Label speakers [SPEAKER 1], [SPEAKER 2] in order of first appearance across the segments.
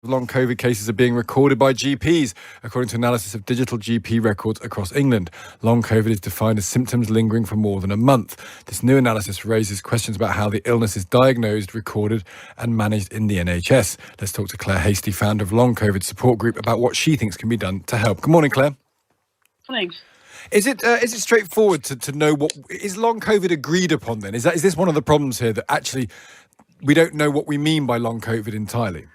[SPEAKER 1] Long COVID cases are being recorded by GPs, according to analysis of digital GP records across England. Long COVID is defined as symptoms lingering for more than a month. This new analysis raises questions about how the illness is diagnosed, recorded and managed in the NHS. Let's talk to Claire Hastie, founder of Long COVID Support Group, about what she thinks can be done to help. Good morning, Claire.
[SPEAKER 2] Morning.
[SPEAKER 1] Is it straightforward to know what is long COVID agreed upon then? Is this one of the problems here, that actually we don't know what we mean by long COVID entirely?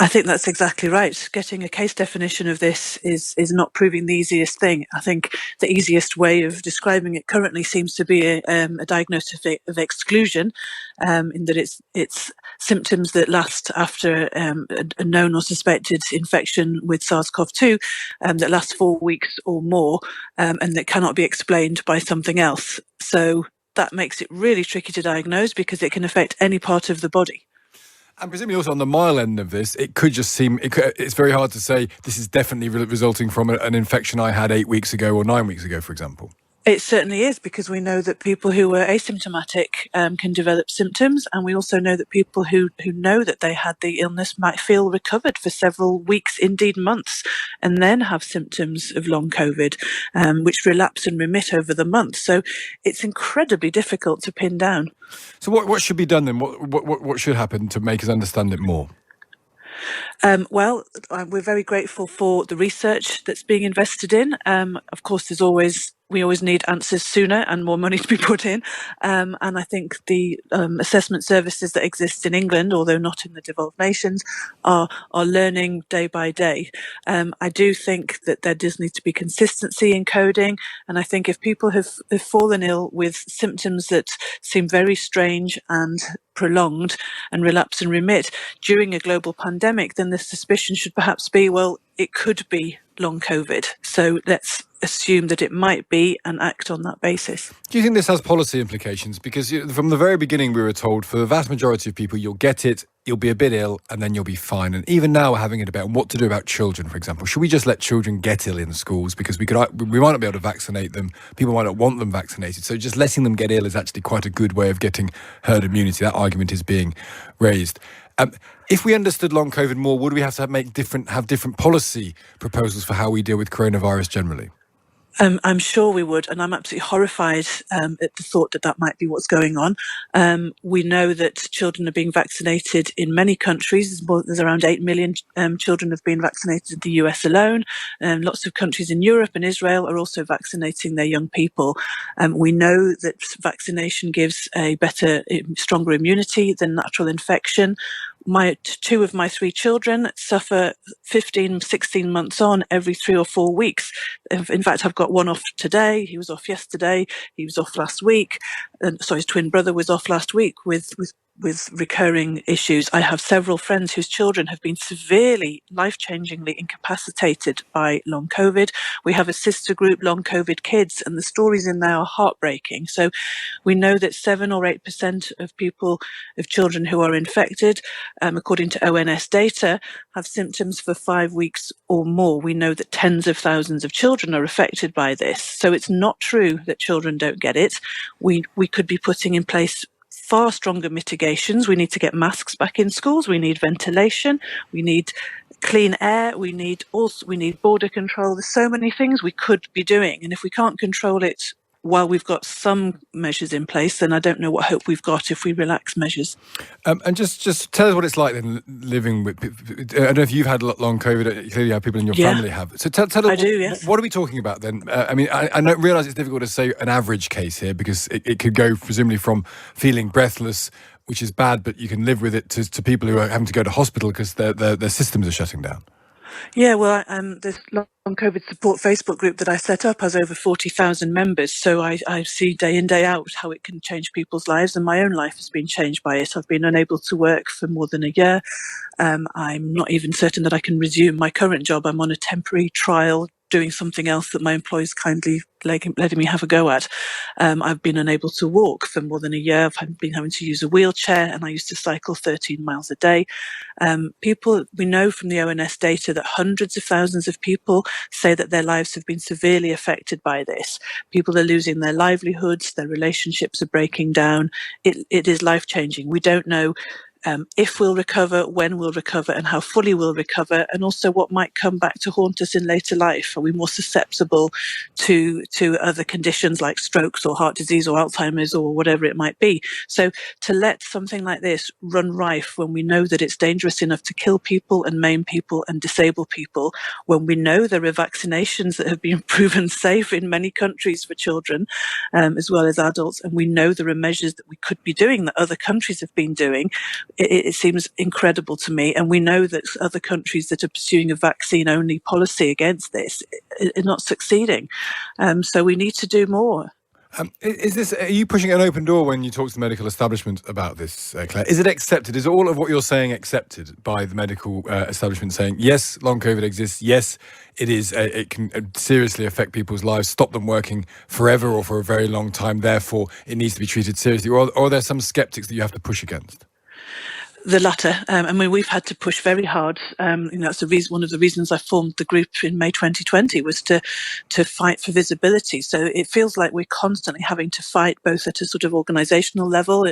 [SPEAKER 2] I think that's exactly right. Getting a case definition of this is not proving the easiest thing. I think the easiest way of describing it currently seems to be a diagnosis of exclusion, in that it's symptoms that last after a known or suspected infection with SARS-CoV-2, that lasts 4 weeks or more, and that cannot be explained by something else. So that makes it really tricky to diagnose because it can affect any part of the body.
[SPEAKER 1] And presumably also on the mile end of this, it could just seem, it's very hard to say this is definitely resulting from an infection I had 8 weeks ago or 9 weeks ago, for example.
[SPEAKER 2] It certainly is, because we know that people who are asymptomatic can develop symptoms, and we also know that people who know that they had the illness might feel recovered for several weeks, indeed months, and then have symptoms of long COVID, which relapse and remit over the month. So it's incredibly difficult to pin down.
[SPEAKER 1] So what should be done then? What should happen to make us understand it more?
[SPEAKER 2] Well, we're very grateful for the research that's being invested in. Of course, we always need answers sooner and more money to be put in. And I think the assessment services that exist in England, although not in the developed nations, are learning day by day. I do think that there does need to be consistency in coding. And I think if people have fallen ill with symptoms that seem very strange and prolonged and relapse and remit during a global pandemic, then the suspicion should perhaps be, well, it could be long COVID. So let's assume that it might be and act on that basis.
[SPEAKER 1] Do you think this has policy implications? Because from the very beginning we were told for the vast majority of people, you'll get it, you'll be a bit ill, and then you'll be fine. And even now we're having a debate on what to do about children, for example. Should we just let children get ill in schools? Because we might not be able to vaccinate them. People might not want them vaccinated. So just letting them get ill is actually quite a good way of getting herd immunity. That argument is being raised. If we understood long COVID more, would we have to have different policy proposals for how we deal with coronavirus generally?
[SPEAKER 2] I'm sure we would, and I'm absolutely horrified at the thought that that might be what's going on. We know that children are being vaccinated in many countries. There's around 8 million children have been vaccinated in the US alone. Lots of countries in Europe and Israel are also vaccinating their young people. We know that vaccination gives a better, stronger immunity than natural infection. Two of my 3 children suffer 15, 16 months on every 3 or 4 weeks. In fact, I've got one off today. He was off yesterday. He was off last week. His twin brother was off last week with recurring issues. I have several friends whose children have been severely, life-changingly incapacitated by long COVID. We have a sister group, Long COVID Kids, and the stories in there are heartbreaking. So we know that 7 or 8% of children who are infected, according to ONS data, have symptoms for 5 weeks or more. We know that tens of thousands of children are affected by this. So it's not true that children don't get it. We could be putting in place far stronger mitigations. We need to get masks back in schools. We need ventilation. We need clean air. We need border control. There's so many things we could be doing. And if we can't control it while we've got some measures in place, then I don't know what hope we've got if we relax measures.
[SPEAKER 1] And just tell us what it's like then living with people. I don't know if you've had long COVID. Clearly, you have people in your family have. So tell us,
[SPEAKER 2] I do, yes.
[SPEAKER 1] What are we talking about then? I don't realise it's difficult to say an average case here, because it could go presumably from feeling breathless, which is bad, but you can live with it, to people who are having to go to hospital because their systems are shutting down.
[SPEAKER 2] Yeah, well, this Long COVID Support Facebook group that I set up has over 40,000 members. So I see day in, day out how it can change people's lives, and my own life has been changed by it. I've been unable to work for more than a year. I'm not even certain that I can resume my current job. I'm on a temporary trial doing something else that my employers kindly letting me have a go at. I've been unable to walk for more than a year. I've been having to use a wheelchair, and I used to cycle 13 miles a day. We know from the ONS data that hundreds of thousands of people say that their lives have been severely affected by this. People are losing their livelihoods, their relationships are breaking down. It is life-changing. We don't know if we'll recover, when we'll recover, and how fully we'll recover, and also what might come back to haunt us in later life. Are we more susceptible to other conditions like strokes or heart disease or Alzheimer's or whatever it might be? So to let something like this run rife when we know that it's dangerous enough to kill people and maim people and disable people, when we know there are vaccinations that have been proven safe in many countries for children as well as adults, and we know there are measures that we could be doing that other countries have been doing, it seems incredible to me. And we know that other countries that are pursuing a vaccine-only policy against this are not succeeding. So we need to do more.
[SPEAKER 1] Are you pushing an open door when you talk to the medical establishment about this, Claire? Is it accepted? Is all of what you're saying accepted by the medical establishment, saying, yes, long COVID exists, yes, it is, it can seriously affect people's lives, stop them working forever or for a very long time, therefore it needs to be treated seriously? Or are there some skeptics that you have to push against?
[SPEAKER 2] The latter. I mean, we've had to push very hard. That's the reason. One of the reasons I formed the group in May 2020 was to fight for visibility. So it feels like we're constantly having to fight both at a sort of organisational level,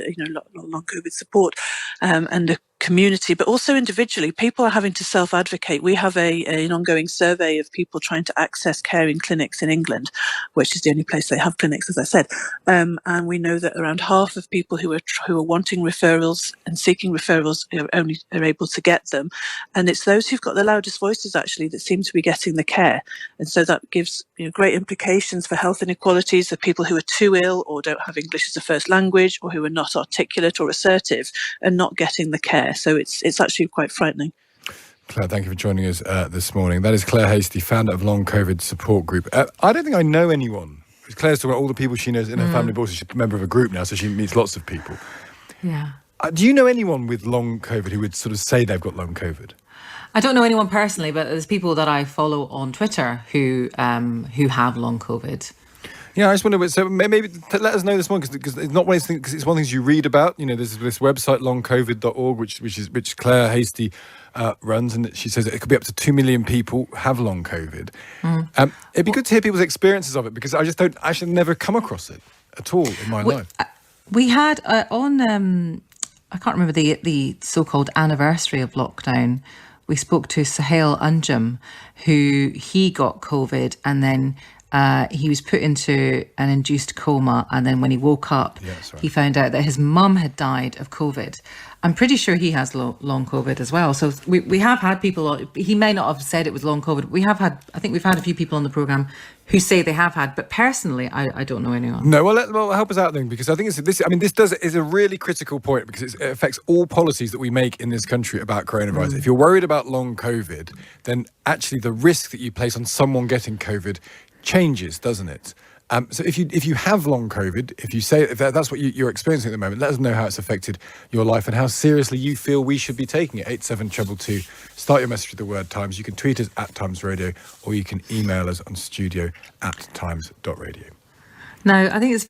[SPEAKER 2] long COVID support, and a community, but also individually. People are having to self-advocate. We have an ongoing survey of people trying to access care in clinics in England, which is the only place they have clinics, as I said. And we know that around half of people who are wanting referrals and seeking referrals only are able to get them. And it's those who've got the loudest voices, actually, that seem to be getting the care. And so that gives great implications for health inequalities of people who are too ill or don't have English as a first language or who are not articulate or assertive and not getting the care. So it's actually quite frightening.
[SPEAKER 1] Claire, thank you for joining us this morning. That is Claire Hastie, founder of Long COVID Support Group. I don't think I know anyone. Claire's talking about all the people she knows in her family, but also she's a member of a group now, so she meets lots of people.
[SPEAKER 3] Yeah.
[SPEAKER 1] Do you know anyone with long COVID who would sort of say they've got long COVID?
[SPEAKER 3] I don't know anyone personally, but there's people that I follow on Twitter who have long COVID.
[SPEAKER 1] Yeah, I just wonder. So maybe let us know this morning, because it's not one of these things, because it's one of the things you read about. There's this website longcovid.org, which Claire Hastie runs, and she says it could be up to 2 million people have long COVID. It'd be good to hear people's experiences of it, because I should never come across it at all in my life.
[SPEAKER 3] We had on I can't remember the so-called anniversary of lockdown. We spoke to Sahel Anjum, he got COVID, and then he was put into an induced coma, and then when he woke up, he found out that his mum had died of COVID. I'm pretty sure he has long COVID as well. So we have had people, he may not have said it was long COVID. I think we've had a few people on the programme who say they have had, but personally, I don't know anyone.
[SPEAKER 1] No, well, help us out then, because I think this is a really critical point, because it affects all policies that we make in this country about coronavirus. If you're worried about long COVID, then actually the risk that you place on someone getting COVID changes, doesn't it? So if you have long COVID, if that's what you're experiencing at the moment, let us know how it's affected your life and how seriously you feel we should be taking it. 87222. Start your message with the word Times. You can tweet us at Times Radio, or you can email us on studio@times.radio.
[SPEAKER 3] Now, I think it's